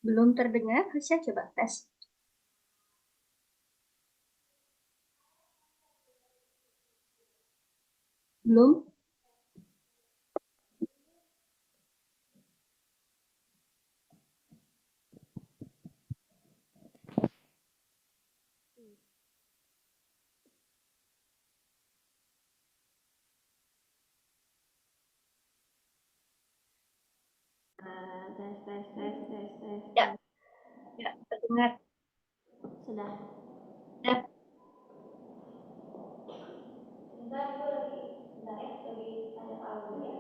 Belum terdengar, Hasya coba tes. Belum? Tes, tes, tes, tes, tes, Ya, tes. ya, terdengar. Sudah. Ya, Sebentar, aku lagi, sebentar ya, lagi ada tamu ya.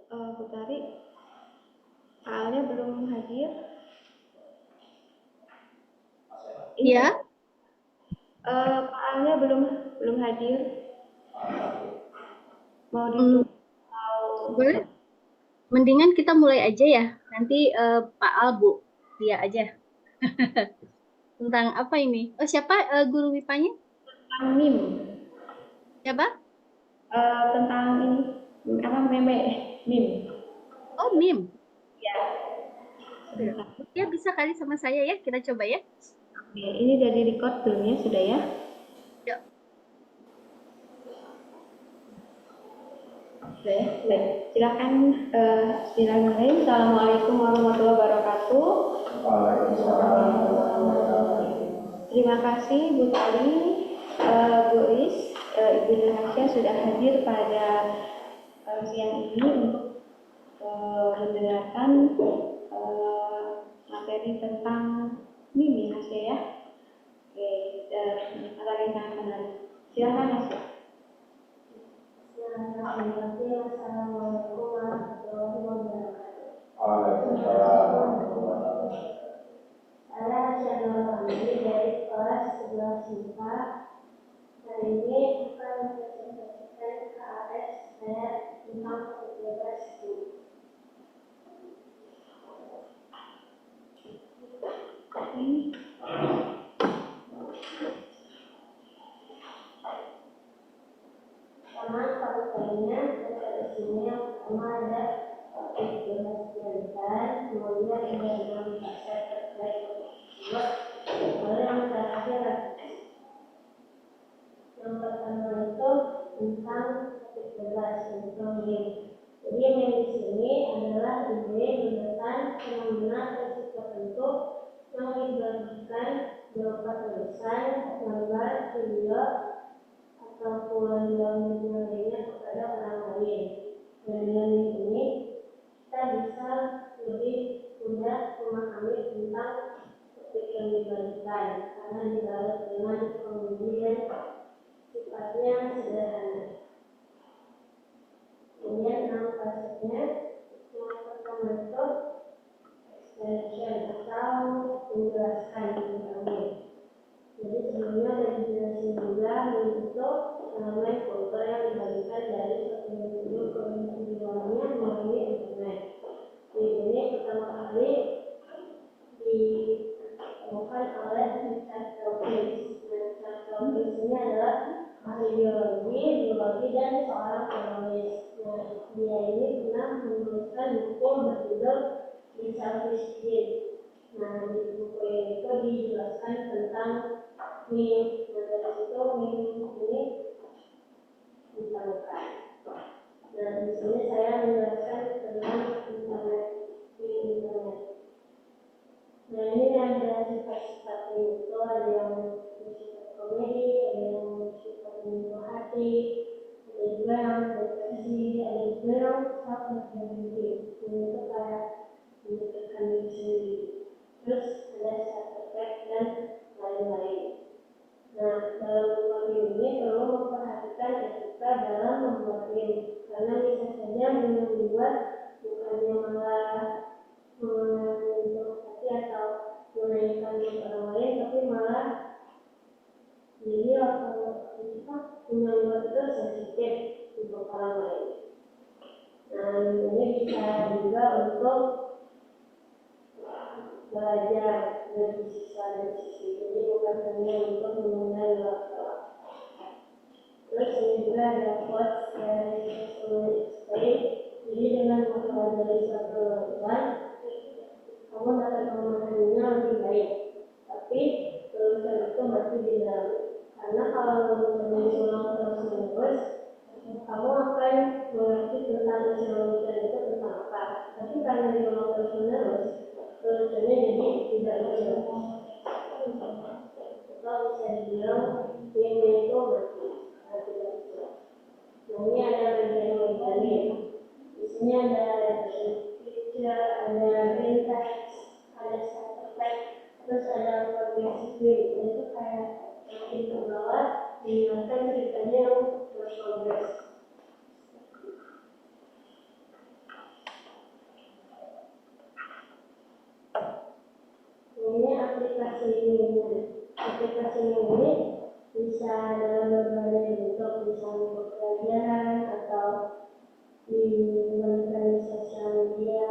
Putari, soalnya belum hadir. Ini ya, Pak Alnya belum hadir. Mau hmm, ditunggu atau boleh. Mendingan kita mulai aja ya. Nanti Pak Al, Bu, dia aja. Tentang apa ini? Oh, siapa guru MIPA-nya? tentang MIM? Siapa? Tentang ini apa meme MIM? Oh, Mim. Ya, Ya, sebentar. dia bisa kali sama saya ya. Kita coba ya. Oke, ini udah di record belum ya? Sudah ya? Yuk. Sudah ya? Baik. Silakan. Bismillahirrahmanirrahim. Assalamualaikum warahmatullahi wabarakatuh. Terima kasih Bu Tali, Bu Is, Ibu Indonesia sudah hadir pada siang ini untuk mendengarkan eh, materi tentang mimi Mas ya. Oke, materi yang sangat menarik. Silakan Mas. Assalamualaikum warahmatullahi wabarakatuh. Waalaikumsalam. Saya Syarul Fahmi dari kelas 11 MIPA. Hari ini akan mempresentasikan KAS saya tentang bebas guru. Pertama, faktornya ada sini yang pertama ada bebas pilihan, kemudian ada 6 bahasa terkait tersebut, lalu yang terakhir yang pertama itu tentang topik bebas tentang game. Jadi yang di sini adalah ide gagasan fenomena prinsip tertentu yang dibagikan berupa tulisan, gambar, video, ataupun dalam media lainnya kepada orang lain. Dan dengan ini kita bisa lebih mudah memahami tentang topik yang dibagikan karena dibalut dengan kemudian sifatnya sederhana. Kemudian 6 fasenya yang pertama itu explanation atau menjelaskan tentangnya. Jadi sebelumnya ada dijelasin juga itu elemen kultur yang dibagikan dari satu individu ke individu lainnya melalui internet. Di ini pertama kali ditemukan oleh Richard Dawkins. Richard Dawkins ini adalah ahli biologi dan seorang penulis. Nah, dia ini pernah menuliskan buku berjudul The Selfish Gene. Nah, di buku itu dijelaskan tentang meme. Nah, dari situ meme ini ditemukan. Nah, di sini saya menjelaskan tentang internet, meme internet. Nah, ini ada sifat-sifat meme itu, ada yang bersifat komedi, ada yang bersifat menyentuh hati, ada juga yang depresi, ada juga yang self motivating. Ini itu kayak menyebutkan diri sendiri. Terus ada side effect dan lain-lain. Nah, dalam membuat meme ini perlu memperhatikan etika dalam membuat meme, karena bisa saja meme dibuat bukannya malah menyentuh hati atau menaikkan mood orang lain, tapi malah jadi membuat itu sensitif untuk orang lain. Nah, ini bisa juga untuk belajar dari siswa dan siswi, jadi bukan hanya untuk mengenal waktu. Terus ini juga ada quotes dari Explain. Jadi dengan mempelajari suatu tulisan, kamu dapat memahaminya lebih baik. Tapi tulisan itu masih di dalam. Karena kalau misalnya diulang terus-menerus, kamu akan mengerti tentang tulisan itu tentang apa. Tapi karena diulang terus-menerus, tulisannya jadi tidak jelas. Atau bisa dibilang meme itu mati. Nah, ini ada bagian-bagiannya. Di sini ada picture, ada vintage, ada side effect, terus ada progressive meme. Itu kayak makin ke bawah, diingatkan ceritanya yang berprogres. Ini aplikasi meme. Aplikasi meme ini bisa dalam berbagai bentuk, bisa untuk pelajaran atau diberikan di sosial media,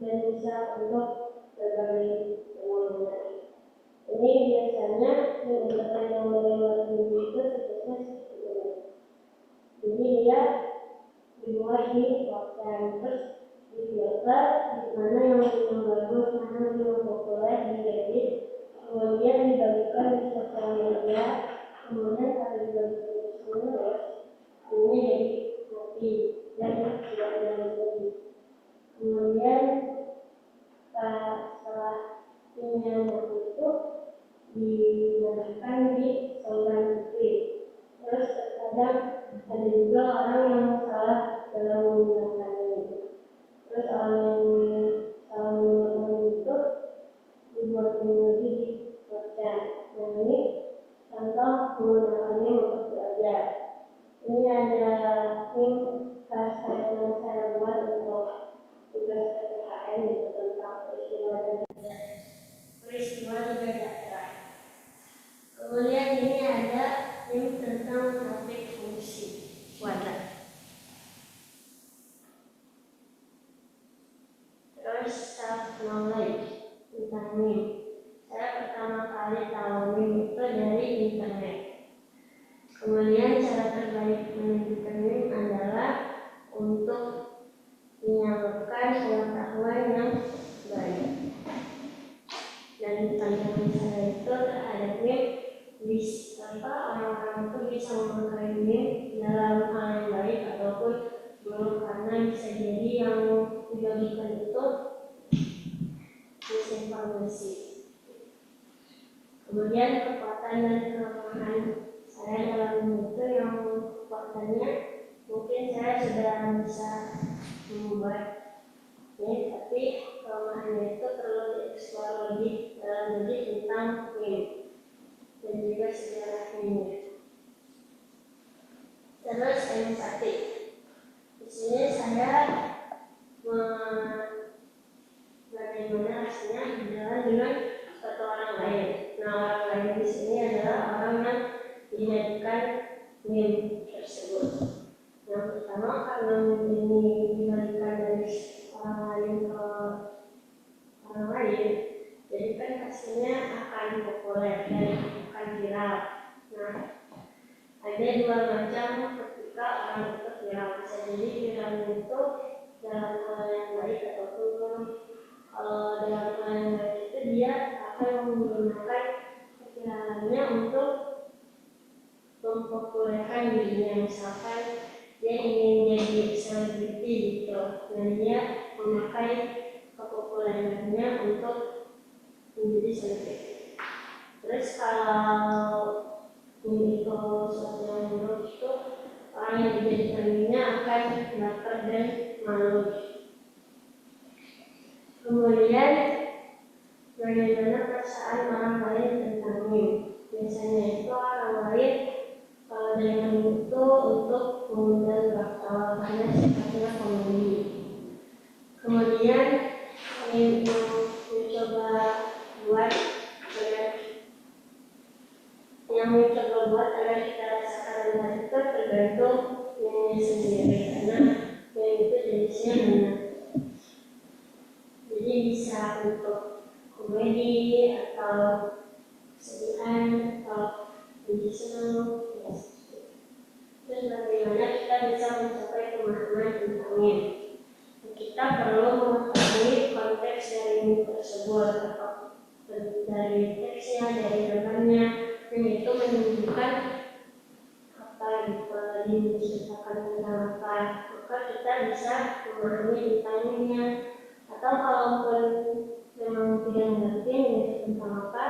dan bisa untuk berbagai penggunaan. Ini biasanya internet yang melewati meme itu sifatnya seperti ini. Jadi dia dibuat di website, terus difilter di mana yang bagus, mana yang populer, diedit, kemudian dibagikan di sosial media, kemudian kalau dibagikan terus ini jadi mati dan tidak lagi. Kemudian setelah ini yang bagus itu dibagikan di saluran TV. Terus terkadang ada juga orang yang salah dalam menggunakannya. Terus orang yang salah menggunakan itu dibuat lagi di website. Nah, ini contoh menggunakannya untuk belajar. Ini ada link yang saya buat untuk tugas PPKN itu tentang peristiwa tiga daerah. Kemudian ini ada link tentang topik fungsi wadah. Terus self knowledge tentang meme. Saya pertama kali tahu meme itu dari internet. Kemudian cara terbaik menunjukkan meme adalah untuk menyalurkan pengetahuan yang baik. Dan pandangan saya itu terhadap meme, orang-orang itu bisa memakai meme dalam hal yang baik ataupun buruk, karena bisa jadi yang dibagikan itu misinformasi. Kemudian kekuatan dan kelemahan saya dalam itu, yang kekuatannya mungkin saya sudah bisa membuat ini, tapi kelemahannya itu perlu dieksplor lebih dalam lagi tentang meme dan juga sejarah meme. Terus empati. Di sini saya bagaimana rasanya berjalan dengan satu orang lain. Nah, orang lain di sini adalah orang yang dijadikan meme tersebut. Yang pertama, karena meme ini diberikan dari orang lain ke orang lain, jadi kan hasilnya akan populer dan akan viral. Nah, ada dua macam ketika orang itu viral. Bisa jadi viral itu dalam hal yang baik ataupun dalam hal yang baik itu dia akan menggunakan kepikirannya untuk mempopulerkan dirinya, misalkan dia ingin jadi selebriti gitu, dan dia memakai kepopulerannya untuk menjadi selebriti. Terus kalau ini itu suatu yang buruk itu, orang yang dijadikan dirinya akan baper dan malu. Kemudian bagaimana perasaan orang lain tentangnya? Biasanya itu orang lain kalau dengan itu untuk mengundang bakal karena sifatnya komedi. Kemudian yang mencoba buat agar kita rasakan rendah itu tergantung dirinya sendiri, karena yang itu jenisnya benar. Jadi bisa untuk komedi atau kesedihan atau menjadi senang. Terus bagaimana kita bisa mencapai pemahaman tentangnya? Kita perlu mengetahui konteks dari mimpi tersebut, atau dari teksnya, dari gambarnya, dan itu menunjukkan apa yang diceritakan tentang apa. Maka kita bisa memahami tentangnya. Atau kalaupun memang tidak mengerti tentang apa,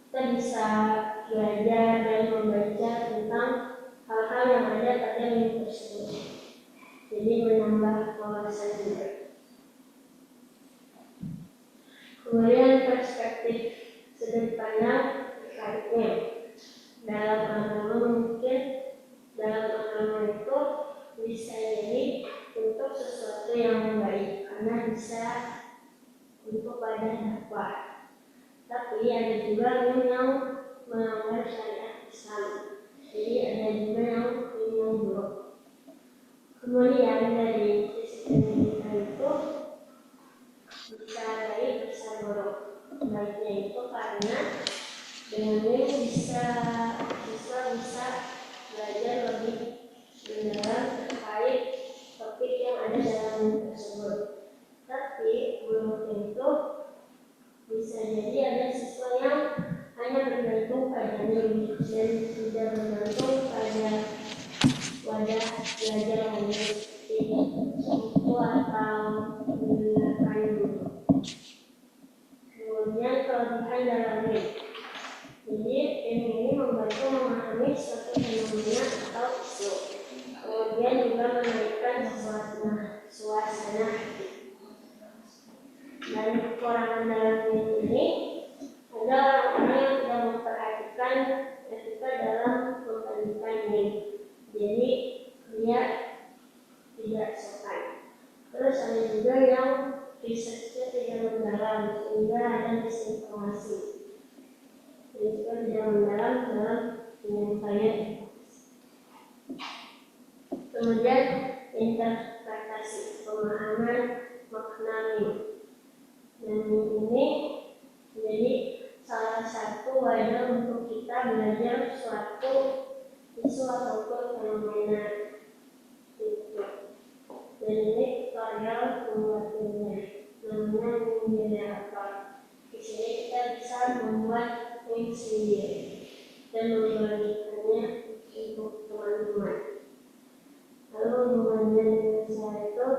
kita bisa belajar dan membaca tentang hal-hal yang ada pada mimpi tersebut. Jadi menambah wawasan juga. Kemudian perspektif sudut pandang terkaitnya. Dalam agama itu bisa jadi untuk sesuatu yang baik, karena bisa untuk badan dakwah. Tapi ada juga yang melanggar syariat Islam. Jadi ada juga yang buruk. Kemudian dari sisi pendidikan itu bisa baik bisa buruk. Baiknya itu karena dengannya siswa bisa belajar lebih mendalam terkait topik yang ada dalam tersebut. Tapi buruknya itu bisa jadi ada siswa yang hanya bergantung pada nilai dan tidak bergantung pada wadah belajar hanya seperti buku atau menggunakan guru. Kemudian kelebihan dalamnya. Jadi ini membantu memahami suatu fenomena atau isu. Kemudian juga menaikkan suasana hati. Dan kekurangan dalam ini ada orang-orang yang tidak memperhatikan etika dalam pendidikan ini. Jadi dia tidak sopan. Terus ada juga yang risetnya tidak mendalam sehingga ada disinformasi. Dan juga tidak mendalam dalam penyampaian. Kemudian interpretasi, pemahaman makna ini. Dan ini menjadi salah satu wadah untuk kita belajar suatu isu ataupun fenomena itu. Dan ini tutorial pembuatannya. Namanya menjadi apa? Di sini kita bisa membuat link sendiri dan membagikannya untuk teman-teman. Lalu hubungannya dengan saya itu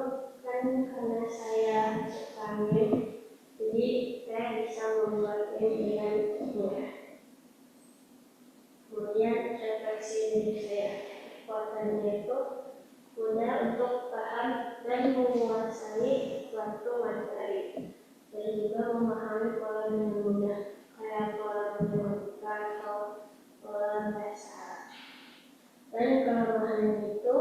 kan karena saya suka game, jadi saya bisa membuat game dengan mudah. Kemudian refleksi diri saya, kekuatannya itu mudah untuk paham dan menguasai suatu materi, dan juga memahami pola dengan mudah, kayak pola matematika atau pola bahasa Arab. Dan kelemahan itu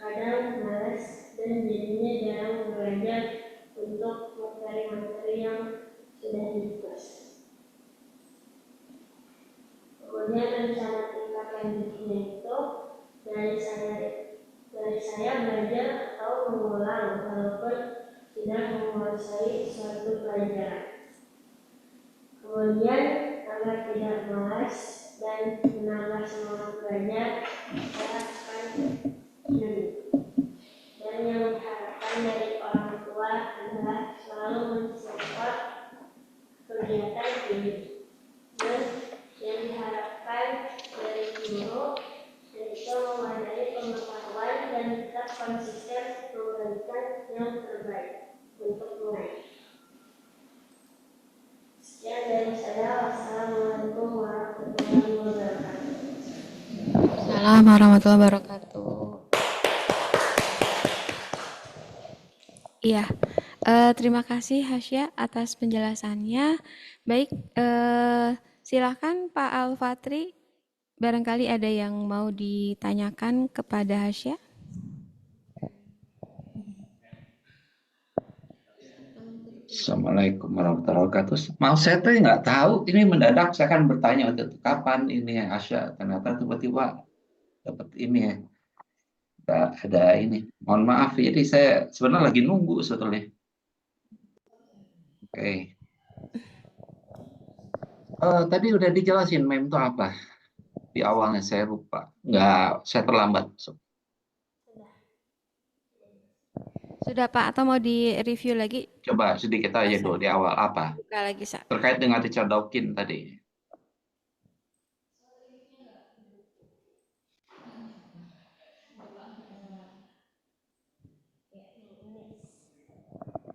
kadang malas dan jadinya jarang belajar untuk materi-materi yang sudah ditulis. Kemudian rencana tingkat lanjutnya itu dari saya belajar atau mengulang walaupun tidak menguasai suatu pelajaran. Kemudian agar tidak malas dan menambah semangat belajar, saya akan dan yang diharapkan dari orang tua adalah selalu mensupport kegiatan ini. Dan konsisten memberikan yang terbaik untuk mengajar. Sekian dari saya. Wassalamualaikum warahmatullahi wabarakatuh. Assalamualaikum warahmatullahi wabarakatuh. Iya, terima kasih Hasya atas penjelasannya. Baik, silakan Pak Al-Fatri. Barangkali ada yang mau ditanyakan kepada Hasya. Assalamualaikum warahmatullahi wabarakatuh. Mau saya tuh nggak tahu, ini mendadak saya kan bertanya waktu itu kapan ini ya Asya. Ternyata tiba-tiba dapat ini ya. Ada ini. Mohon maaf, jadi saya sebenarnya lagi nunggu sebetulnya. Oke. Tadi udah dijelasin meme itu apa? Di awalnya saya lupa. Nggak, saya terlambat. Sudah Pak, atau mau di-review lagi? Coba sedikit aja dulu di awal apa? Buka lagi, Sa. Terkait dengan Richard Dawkins tadi.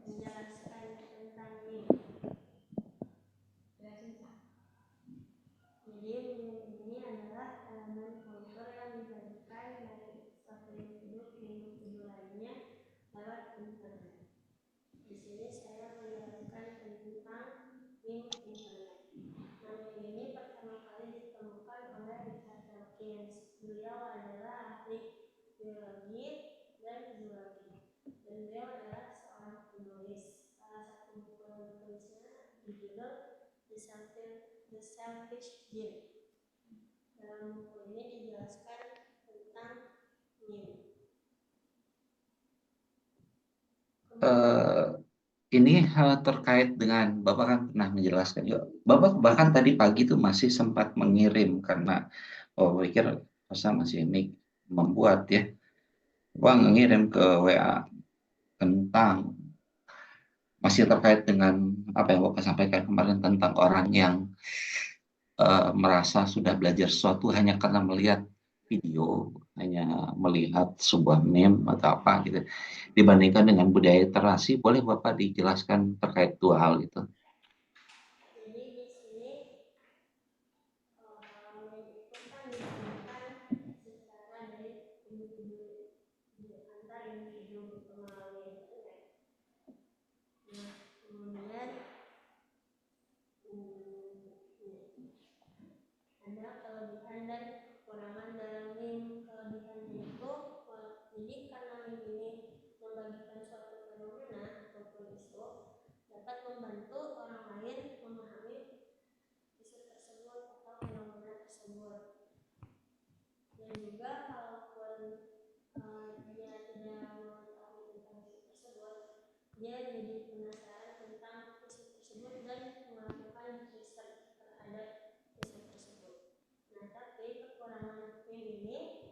Menjelaskan tentang meme. Jadi meme ini adalah elemen kultur yang dibagikan dari satu individu ke individu lainnya lewat internet. Di sini saya menjelaskan tentang meme internet. Nah, meme ini pertama kali ditemukan oleh Richard Dawkins. Beliau adalah ahli biologi dan zoologi, dan beliau adalah seorang penulis. Salah satu buku yang ditulisnya berjudul The Selfish Gene. Dalam buku ini dijelaskan tentang meme. Ini terkait dengan Bapak kan pernah menjelaskan juga. Bapak bahkan tadi pagi tuh masih sempat mengirim karena pikir masa masih ini membuat ya. Bapak ngirim ke WA tentang masih terkait dengan apa yang Bapak sampaikan kemarin tentang orang yang merasa sudah belajar sesuatu hanya karena melihat video, hanya melihat sebuah meme atau apa gitu, dibandingkan dengan budaya literasi. Boleh Bapak dijelaskan terkait dua hal itu? Jadi di sini meme itu kan ditemukan secara dari individu antar individu melalui internet. Nah, kemudian ada kelebihan dan kekurangan dalam meme. Kelebihannya itu jadi karena meme ini membagikan suatu fenomena ataupun isu, dapat membantu orang lain memahami isu tersebut atau fenomena tersebut. Dan juga kalaupun dia tidak mengetahui tentang isu tersebut, dia jadi penasaran tentang isu tersebut dan melakukan research terhadap isu tersebut. Nah, tapi kekurangan meme ini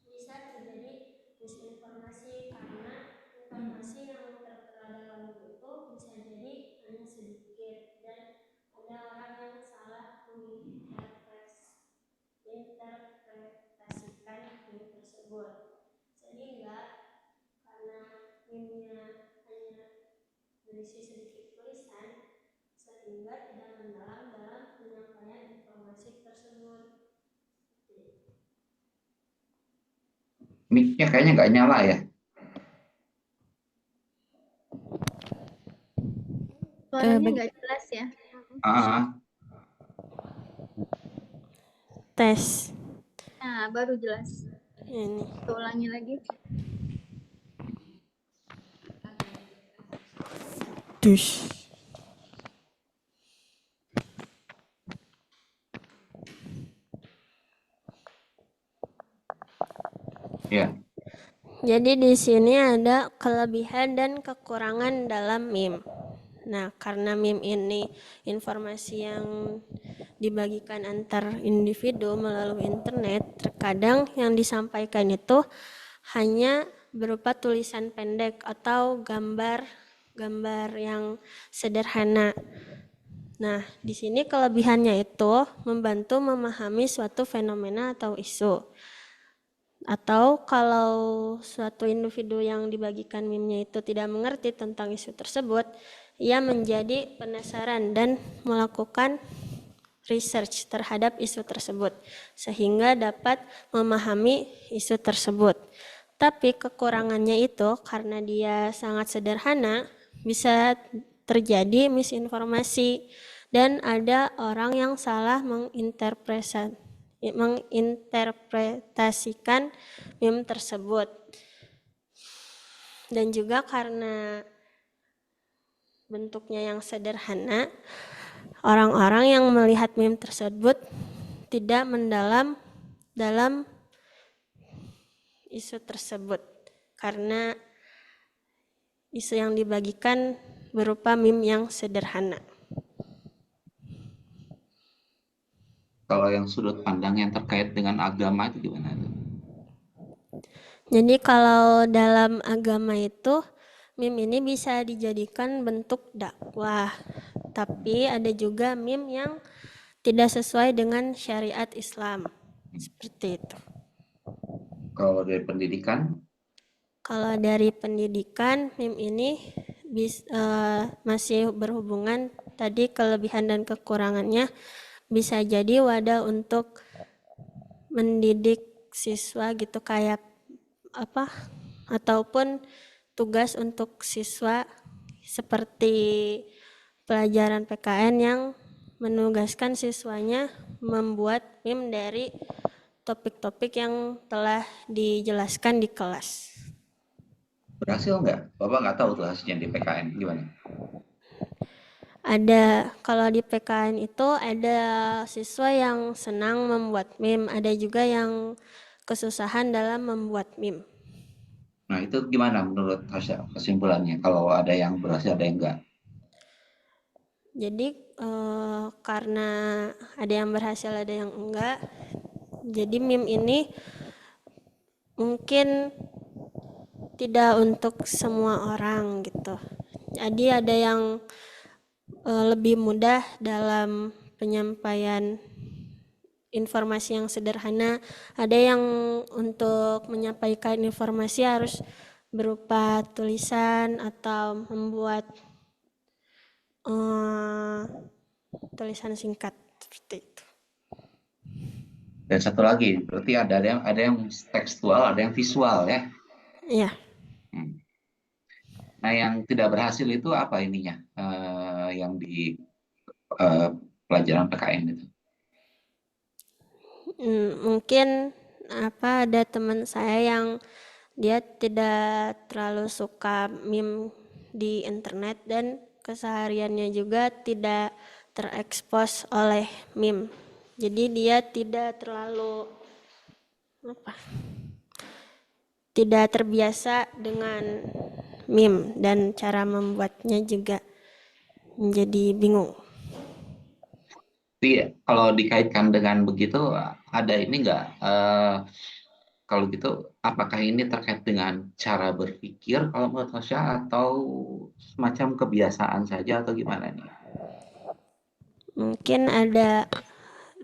bisa terjadi misinformasi karena informasi yang tertera dalam meme itu bisa jadi hanya sedikit dan ada orang yang salah menginterpretasikan meme tersebut, sehingga karena meme-nya hanya berisi sedikit tulisan sehingga tidak mendalam dalam penyampaian informasi tersebut. Mic-nya kayaknya nggak nyala ya? Suaranya nggak jelas ya. Tes. Nah, baru jelas. Ini. Kita ulangi lagi. Dus. Ya. Jadi di sini ada kelebihan dan kekurangan dalam meme. Nah, karena meme ini informasi yang dibagikan antar individu melalui internet, terkadang yang disampaikan itu hanya berupa tulisan pendek atau gambar yang sederhana. Nah, di sini kelebihannya itu membantu memahami suatu fenomena atau isu. Atau kalau suatu individu yang dibagikan meme-nya itu tidak mengerti tentang isu tersebut, ia menjadi penasaran dan melakukan research terhadap isu tersebut sehingga dapat memahami isu tersebut. Tapi kekurangannya itu karena dia sangat sederhana, bisa terjadi misinformasi dan ada orang yang salah menginterpretasikan meme tersebut. Dan juga karena bentuknya yang sederhana, orang-orang yang melihat meme tersebut tidak mendalam dalam isu tersebut karena isu yang dibagikan berupa meme yang sederhana. Kalau yang sudut pandang yang terkait dengan agama itu gimana? Jadi kalau dalam agama itu meme ini bisa dijadikan bentuk dakwah, tapi ada juga meme yang tidak sesuai dengan syariat Islam, seperti itu. Kalau dari pendidikan? Kalau dari pendidikan, meme ini masih berhubungan tadi kelebihan dan kekurangannya, bisa jadi wadah untuk mendidik siswa gitu kayak apa, ataupun tugas untuk siswa seperti pelajaran PKN yang menugaskan siswanya membuat meme dari topik-topik yang telah dijelaskan di kelas. Berhasil nggak? Bapak nggak tahu tuh hasilnya di PKN gimana? Ada, kalau di PKN itu ada siswa yang senang membuat meme, ada juga yang kesusahan dalam membuat meme. Nah itu gimana menurut kesimpulannya? Kalau ada yang berhasil, ada yang enggak? Jadi karena ada yang berhasil, ada yang enggak, jadi meme ini mungkin tidak untuk semua orang gitu. Jadi ada yang lebih mudah dalam penyampaian informasi yang sederhana, ada yang untuk menyampaikan informasi harus berupa tulisan atau membuat tulisan singkat seperti itu. Dan satu lagi, berarti ada yang tekstual, ada yang visual ya? Iya. Nah yang tidak berhasil itu apa ininya? Yang di pelajaran PKN itu? Mungkin ada teman saya yang dia tidak terlalu suka meme di internet dan kesehariannya juga tidak terekspos oleh meme. Jadi dia tidak terlalu tidak terbiasa dengan meme dan cara membuatnya juga menjadi bingung. Jadi kalau dikaitkan dengan begitu, ada ini nggak? Kalau gitu, apakah ini terkait dengan cara berpikir kalau menurut Tasya atau semacam kebiasaan saja atau gimana nih?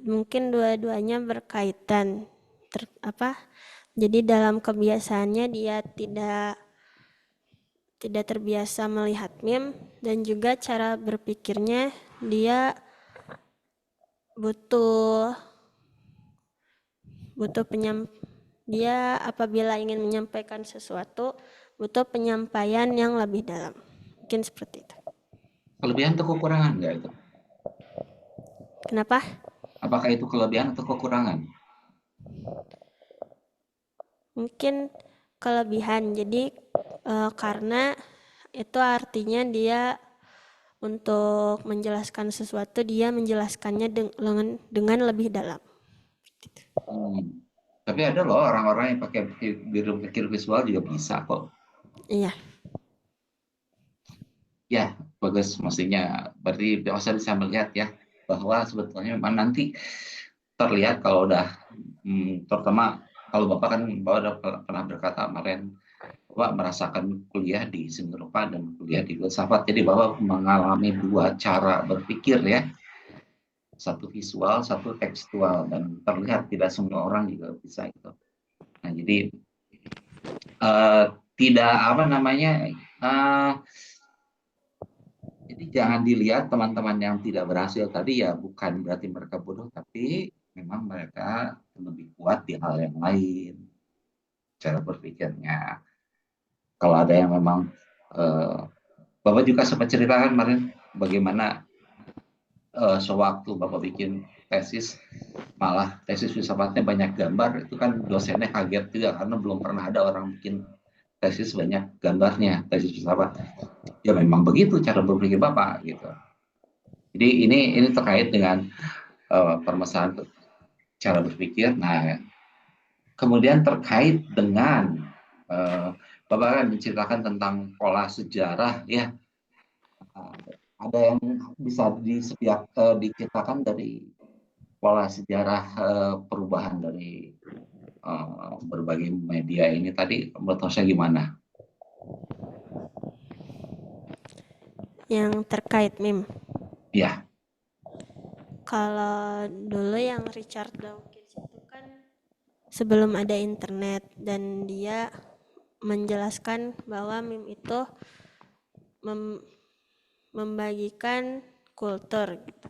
Mungkin dua-duanya berkaitan. Jadi dalam kebiasaannya dia tidak terbiasa melihat meme dan juga cara berpikirnya dia butuh dia apabila ingin menyampaikan sesuatu butuh penyampaian yang lebih dalam. Mungkin seperti itu. Kelebihan atau kekurangan nggak itu? Kenapa? Apakah itu kelebihan atau kekurangan? Mungkin kelebihan. Jadi karena itu artinya dia untuk menjelaskan sesuatu dia menjelaskannya dengan lebih dalam. Tapi ada loh orang-orang yang pakai berpikir visual juga bisa kok. Iya. Ya, bagus. Maksudnya berarti bisa melihat ya bahwa sebetulnya memang nanti terlihat kalau udah terutama kalau Bapak kan Bapak udah pernah berkata kemarin Bapak merasakan kuliah di seni rupa dan kuliah di filsafat. Jadi Bapak mengalami dua cara berpikir ya. Satu visual, satu tekstual, dan terlihat tidak semua orang juga bisa itu. Nah jadi tidak apa namanya, jadi jangan dilihat teman-teman yang tidak berhasil tadi ya bukan berarti mereka bodoh, tapi memang mereka lebih kuat di hal yang lain cara berpikirnya. Kalau ada yang memang Bapak juga sempat ceritakan kemarin bagaimana sewaktu Bapak bikin tesis, malah tesis filsafatnya banyak gambar, itu kan dosennya kaget juga karena belum pernah ada orang bikin tesis banyak gambarnya, tesis filsafat. Ya memang begitu cara berpikir Bapak gitu. Jadi ini terkait dengan permasalahan cara berpikir. Nah, kemudian terkait dengan Bapak kan menceritakan tentang pola sejarah ya. Ada yang bisa diceritakan dari pola sejarah perubahan dari berbagai media ini tadi menurut saya gimana? Yang terkait meme. Ya. Kalau dulu yang Richard Dawkins itu kan sebelum ada internet, dan dia menjelaskan bahwa meme itu membagikan kultur gitu.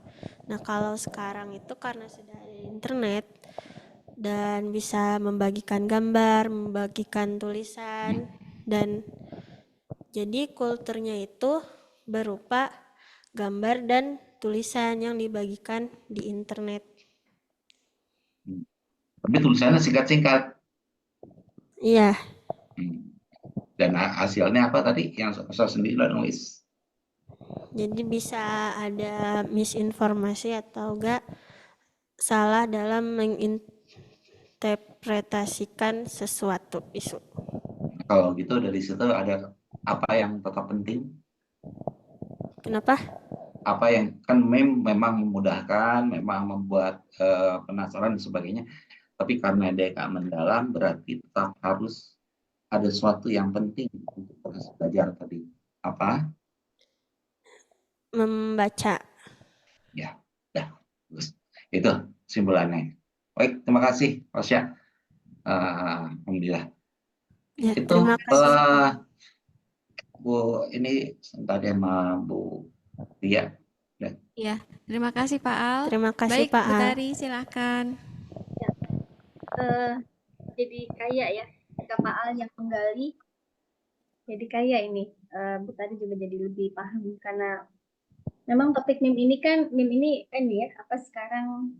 Nah, kalau sekarang itu karena sudah ada internet dan bisa membagikan gambar, membagikan tulisan, dan jadi kulturnya itu berupa gambar dan tulisan yang dibagikan di internet. Tapi tulisannya singkat-singkat. Iya. Dan hasilnya apa tadi yang saya sendiri nulis? Jadi bisa ada misinformasi atau enggak salah dalam menginterpretasikan sesuatu isu. Kalau gitu dari situ ada apa yang tetap penting? Kenapa? Apa yang kan memang memudahkan, memang membuat penasaran dan sebagainya. Tapi karena dia nggak mendalam, berarti tetap harus ada sesuatu yang penting untuk proses belajar tadi. Apa? Membaca. Ya, bagus. Itu simpulannya. Baik, terima kasih, Pasya. Alhamdulillah. Ya, Itu terima kasih. Bu, ini tadi sama Bu Tia. Ya. Ya, terima kasih Pak Al. Terima kasih Baik, Pak Bu Al. Tari, silakan. Jadi kaya ya, jika Pak Al yang menggali, jadi kaya ini. Bu Tari juga jadi lebih paham karena memang topik meme ini kan ya apa sekarang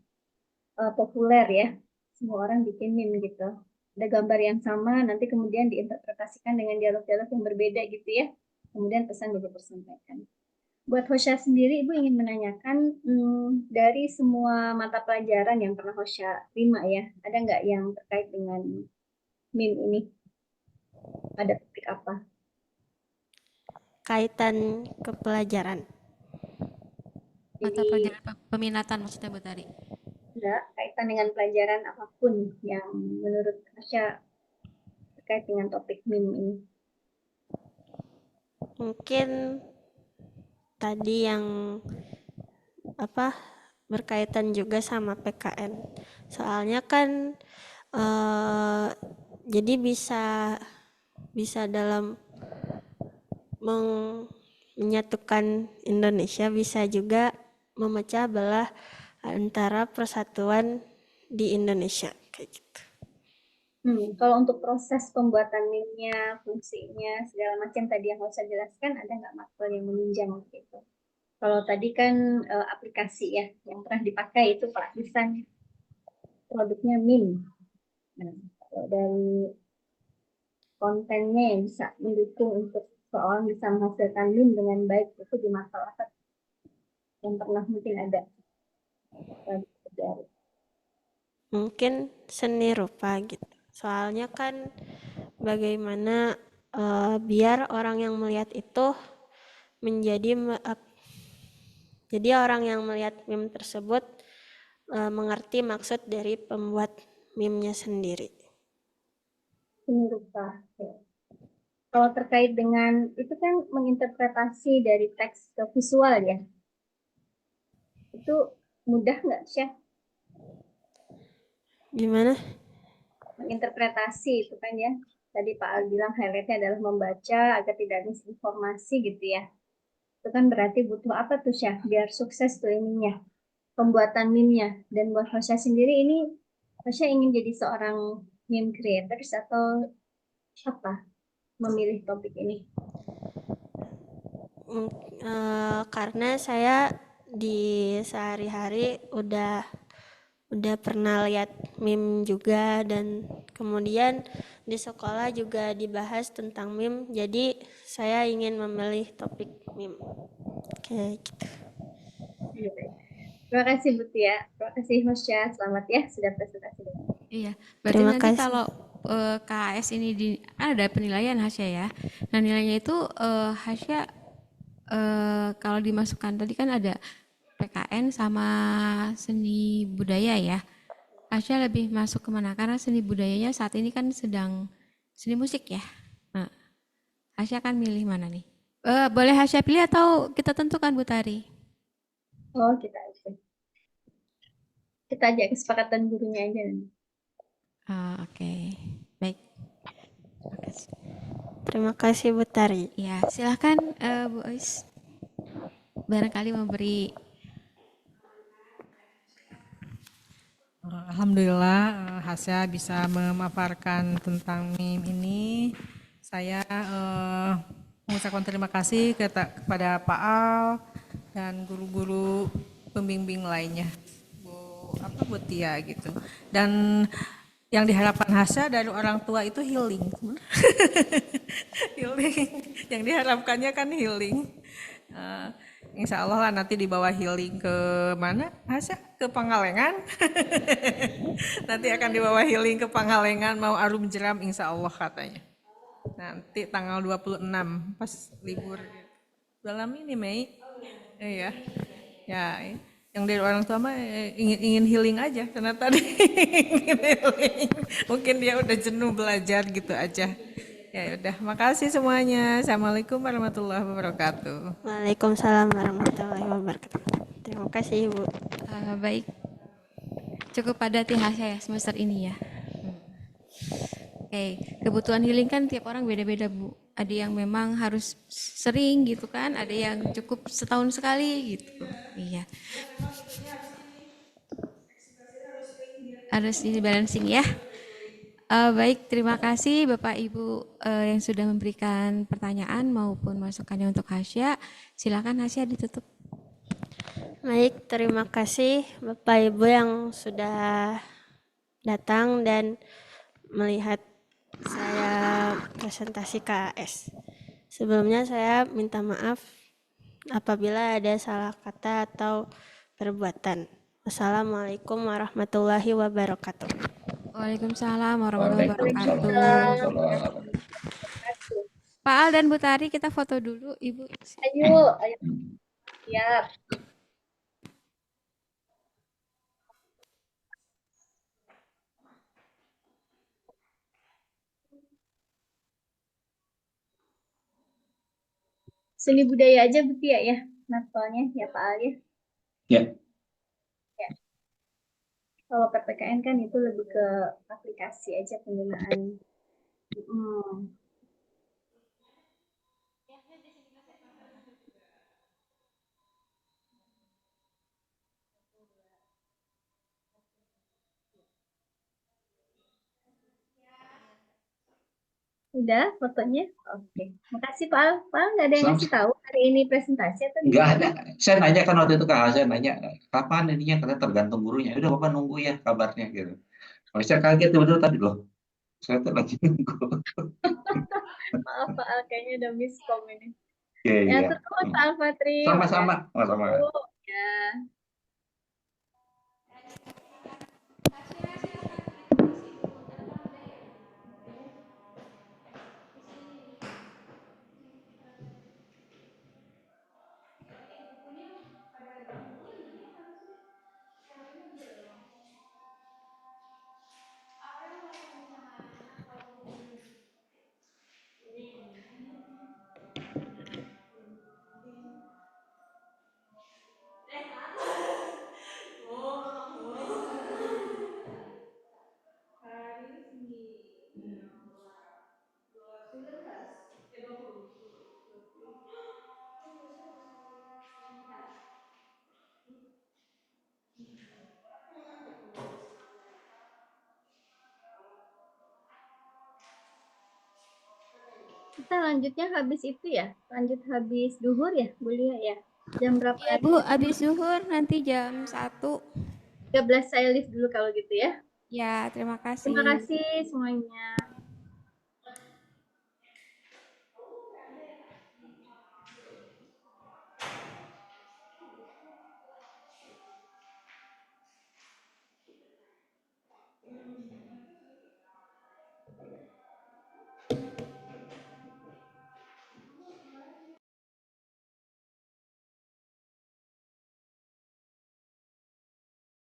populer ya, semua orang bikin meme gitu, ada gambar yang sama nanti kemudian diinterpretasikan dengan dialog-dialog yang berbeda gitu ya, kemudian pesan juga tersampaikan. Buat Hosya sendiri, Ibu ingin menanyakan dari semua mata pelajaran yang pernah Hosya terima ya, ada nggak yang terkait dengan meme ini? Ada topik apa? Kaitan ke pelajaran. Mata Jadi pelajaran peminatan maksudnya Bu Tari. enggak kaitan dengan pelajaran apapun yang menurut Hosya terkait dengan topik meme ini. Mungkin tadi yang berkaitan juga sama PKN. Soalnya kan jadi bisa dalam menyatukan Indonesia, bisa juga memecah belah antara persatuan di Indonesia kayak gitu. Kalau untuk proses pembuatan meme-nya, fungsinya, segala macam tadi yang saya jelaskan, ada nggak matkul yang menunjang gitu? Kalau tadi kan aplikasi ya, yang pernah dipakai itu Pak desain produknya meme. Nah, kalau dari kontennya yang bisa mendukung untuk seorang bisa menghasilkan meme dengan baik itu di masyarakat yang pernah mungkin ada. Mungkin seni rupa gitu. Soalnya kan bagaimana biar orang yang melihat itu jadi orang yang melihat meme tersebut mengerti maksud dari pembuat meme-nya sendiri. Seni rupa. Ya. Kalau terkait dengan itu kan menginterpretasi dari teks ke visual ya. Itu mudah nggak, Syah? Gimana? menginterpretasi itu kan ya. Tadi Pak Al bilang highlightnya adalah membaca agar tidak misinformasi gitu ya. Itu kan berarti butuh apa tuh Syah biar sukses tuh ininya, pembuatan meme-nya. Dan buat Hosya sendiri ini, Hosya ingin jadi seorang meme creators atau apa memilih topik ini? Karena saya di sehari-hari udah pernah lihat meme juga, dan kemudian di sekolah juga dibahas tentang meme, jadi saya ingin memilih topik meme kayak gitu. Terima kasih Bu Tia, terima kasih Hosya, selamat ya sudah presentasi. Iya, berarti Terima nanti kasih. kalau KAS ini ada penilaian Hasya ya. Nah, nilainya itu Hasya kalau dimasukkan tadi kan ada PKN sama seni budaya ya. Hasya lebih masuk kemana? Karena seni budayanya saat ini kan sedang seni musik ya. Nah, Hasya akan milih mana nih? Boleh Hasya pilih atau kita tentukan Bu Tari? Oh, kita aja. Kita aja kesepakatan gurunya aja. Oke. Baik. Terima kasih. Terima kasih Bu Tari. Ya, silahkan Bu Ois. Barangkali memberi. Alhamdulillah Hasya bisa memaparkan tentang meme ini. Saya mengucapkan terima kasih kepada Pak Al dan guru-guru pembimbing lainnya, Bu Tia gitu. Dan yang diharapkan Hasya dari orang tua itu healing. Healing. Yang diharapkannya kan healing. Insya Allah lah nanti dibawa healing ke mana? Hasya ke Pangalengan. Nanti akan dibawa healing ke Pangalengan, mau arum jeram insya Allah katanya. Nanti tanggal 26 pas libur. Dalam ini Mei. Iya. Ya, yang dari orang tua mah ingin healing aja karena tadi ingin healing. Mungkin dia udah jenuh belajar gitu aja. Ya udah, makasih semuanya. Assalamualaikum warahmatullahi wabarakatuh. Waalaikumsalam warahmatullahi wabarakatuh. Terima kasih Ibu. Baik. Cukup padat ya Hasya ya semester ini ya. Oke, kebutuhan healing kan tiap orang beda-beda Bu. Ada yang memang harus sering gitu kan, ada yang cukup setahun sekali gitu. Iya. Harus ini balancing ya. Baik, terima kasih Bapak Ibu yang sudah memberikan pertanyaan maupun masukannya untuk Hasya. Silakan Hasya ditutup. Baik, terima kasih Bapak Ibu yang sudah datang dan melihat saya presentasi KAS. Sebelumnya saya minta maaf apabila ada salah kata atau perbuatan. Wassalamualaikum warahmatullahi wabarakatuh. Waalaikumsalam warahmatullahi Waalaikumsalam wabarakatuh. warahmatullahi wabarakatuh. Pak Al dan Bu Tari kita foto dulu Ibu. Ayo, ayo. Siap. Seni budaya aja Bu Tia ya, natolnya ya Pak Al ya. Ya. Ya. Kalau PPKN kan itu lebih ke aplikasi aja penggunaan. Udah fotonya? Oke. Makasih Pak Al. Pak Al nggak ada yang ngasih tahu hari ini presentasi atau Nggak gimana? ada. Saya nanya kan waktu itu Kak saya nanya kapan ininya, katanya tergantung gurunya. Udah Bapak nunggu ya kabarnya gitu. Saya kaget betul tadi loh. Saya tuh lagi nunggu. Maaf Pak Al, kayaknya udah miskom ini. Iya, Ya, iya. terus Pak Al Fatri. Sama-sama, sama-sama. Ya. Kita lanjutnya habis itu ya, lanjut habis duhur ya, Bu Lia ya. Jam berapa? Iya Bu, habis zuhur nanti jam 1. 13 saya lift dulu kalau gitu ya. Ya, terima kasih. Terima kasih semuanya.